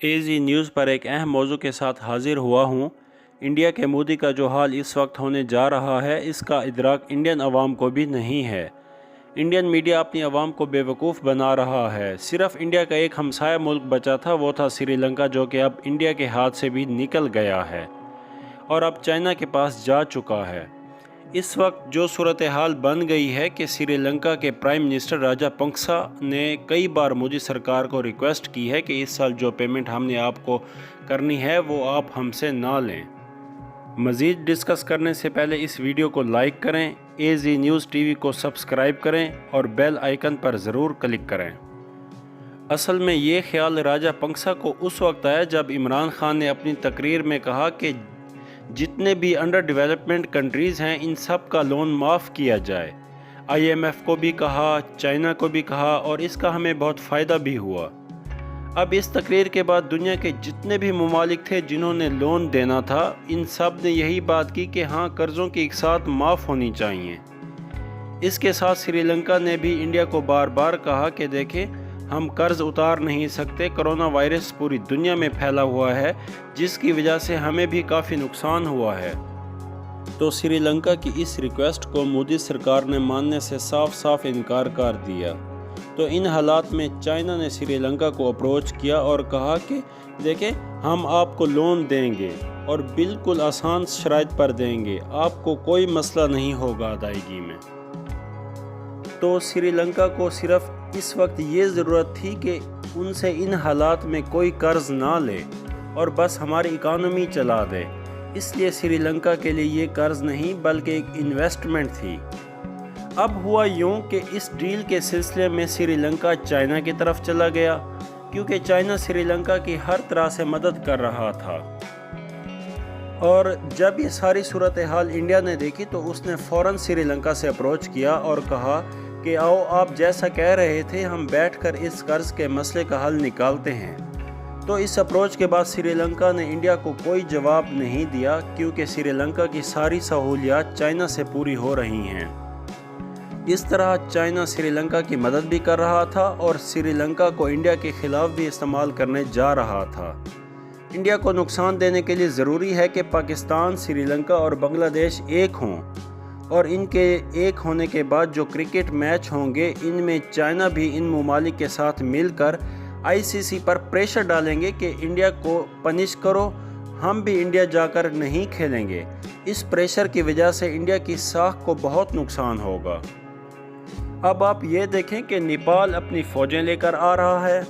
एजी news पर एक अहम मौजू के साथ हाजिर हुआ हूँ। इंडिया के मोदी का जो हाल इस वक्त होने जा रहा है, इसका इदराक इंडियन अवाम को भी नहीं है। इंडियन मीडिया अपनी अवाम को बेवकूफ़ बना रहा है। सिर्फ इंडिया का एक हमसाया मुल्क बचा था, वो था श्रीलंका, जो कि अब इंडिया के हाथ से भी निकल गया है और अब चाइना के पास जा चुका है। इस वक्त जो सूरत हाल बन गई है कि श्रीलंका के प्राइम मिनिस्टर राजापक्सा ने कई बार मोदी सरकार को रिक्वेस्ट की है कि इस साल जो पेमेंट हमने आपको करनी है वो आप हमसे ना लें। मज़ीद डिस्कस करने से पहले इस वीडियो को लाइक करें, एजी न्यूज़ टीवी को सब्सक्राइब करें और बेल आइकन पर ज़रूर क्लिक करें। असल में ये ख्याल राजापक्सा को उस वक्त आया जब इमरान खान ने अपनी तकरीर में कहा कि जितने भी अंडर डेवलपमेंट कंट्रीज़ हैं, इन सब का लोन माफ़ किया जाए। IMF को भी कहा, चाइना को भी कहा और इसका हमें बहुत फ़ायदा भी हुआ। अब इस तकरीर के बाद दुनिया के जितने भी ममालिक थे जिन्होंने लोन देना था, इन सब ने यही बात की कि हाँ, कर्ज़ों की एक साथ माफ़ होनी चाहिए। इसके साथ श्रीलंका ने भी इंडिया को बार बार कहा कि देखें, हम कर्ज़ उतार नहीं सकते, कोरोना वायरस पूरी दुनिया में फैला हुआ है, जिसकी वजह से हमें भी काफ़ी नुकसान हुआ है। तो श्रीलंका की इस रिक्वेस्ट को मोदी सरकार ने मानने से साफ साफ इनकार कर दिया। तो इन हालात में चाइना ने श्रीलंका को अप्रोच किया और कहा कि देखें, हम आपको लोन देंगे और बिल्कुल आसान शराइत पर देंगे, आपको कोई मसला नहीं होगा अदायगी में। तो श्रीलंका को सिर्फ इस वक्त ये ज़रूरत थी कि उनसे इन हालात में कोई कर्ज़ ना ले और बस हमारी इकानमी चला दे। इसलिए श्रीलंका के लिए ये कर्ज़ नहीं बल्कि एक इन्वेस्टमेंट थी। अब हुआ यूँ कि इस डील के सिलसिले में श्रीलंका चाइना की तरफ चला गया, क्योंकि चाइना श्रीलंका की हर तरह से मदद कर रहा था। और जब ये सारी सूरत हाल इंडिया ने देखी तो उसने फ़ौरन श्रीलंका से अप्रोच किया और कहा कि आओ, आप जैसा कह रहे थे, हम बैठकर इस कर्ज़ के मसले का हल निकालते हैं। तो इस अप्रोच के बाद श्रीलंका ने इंडिया को कोई जवाब नहीं दिया, क्योंकि श्रीलंका की सारी सहूलियात चाइना से पूरी हो रही हैं। इस तरह चाइना श्रीलंका की मदद भी कर रहा था और श्रीलंका को इंडिया के ख़िलाफ़ भी इस्तेमाल करने जा रहा था। इंडिया को नुकसान देने के लिए ज़रूरी है कि पाकिस्तान, श्रीलंका और बांग्लादेश एक हों, और इनके एक होने के बाद जो क्रिकेट मैच होंगे, इनमें चाइना भी इन ममालिक के साथ मिलकर ICC पर प्रेशर डालेंगे कि इंडिया को पनिश करो, हम भी इंडिया जाकर नहीं खेलेंगे। इस प्रेशर की वजह से इंडिया की साख को बहुत नुकसान होगा। अब आप ये देखें कि नेपाल अपनी फ़ौजें लेकर आ रहा है,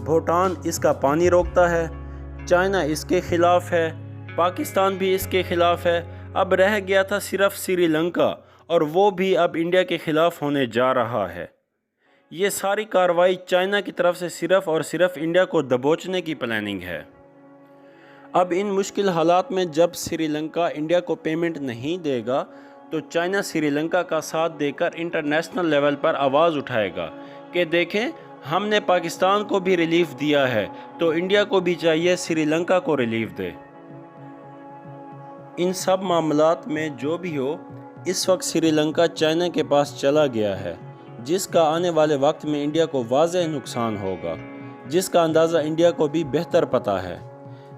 भूटान इसका पानी रोकता है, चाइना इसके ख़िलाफ़ है, पाकिस्तान भी इसके ख़िलाफ़ है। अब रह गया था सिर्फ श्रीलंका, और वो भी अब इंडिया के ख़िलाफ़ होने जा रहा है। ये सारी कार्रवाई चाइना की तरफ से सिर्फ़ और सिर्फ इंडिया को दबोचने की प्लानिंग है। अब इन मुश्किल हालात में जब श्रीलंका इंडिया को पेमेंट नहीं देगा, तो चाइना श्रीलंका का साथ देकर इंटरनेशनल लेवल पर आवाज़ उठाएगा कि देखें, हमने पाकिस्तान को भी रिलीफ़ दिया है, तो इंडिया को भी चाहिए श्रीलंका को रिलीफ़ दे। इन सब मामलात में जो भी हो, इस वक्त श्रीलंका चाइना के पास चला गया है, जिसका आने वाले वक्त में इंडिया को वाज़ेह नुकसान होगा, जिसका अंदाज़ा इंडिया को भी बेहतर पता है।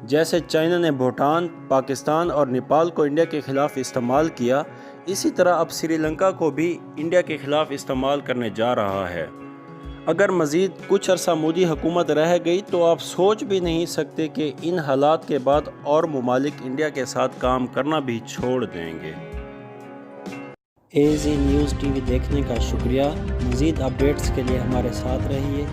जैसे चाइना ने भूटान, पाकिस्तान और नेपाल को इंडिया के ख़िलाफ़ इस्तेमाल किया, इसी तरह अब श्रीलंका को भी इंडिया के ख़िलाफ़ इस्तेमाल करने जा रहा है। अगर मज़ीद कुछ अरसा मोदी हुकूमत रह गई तो आप सोच भी नहीं सकते कि इन हालात के बाद और ममालिक इंडिया के साथ काम करना भी छोड़ देंगे। एजी न्यूज़ टीवी देखने का शुक्रिया। मज़ीद अपडेट्स के लिए हमारे साथ रहिए।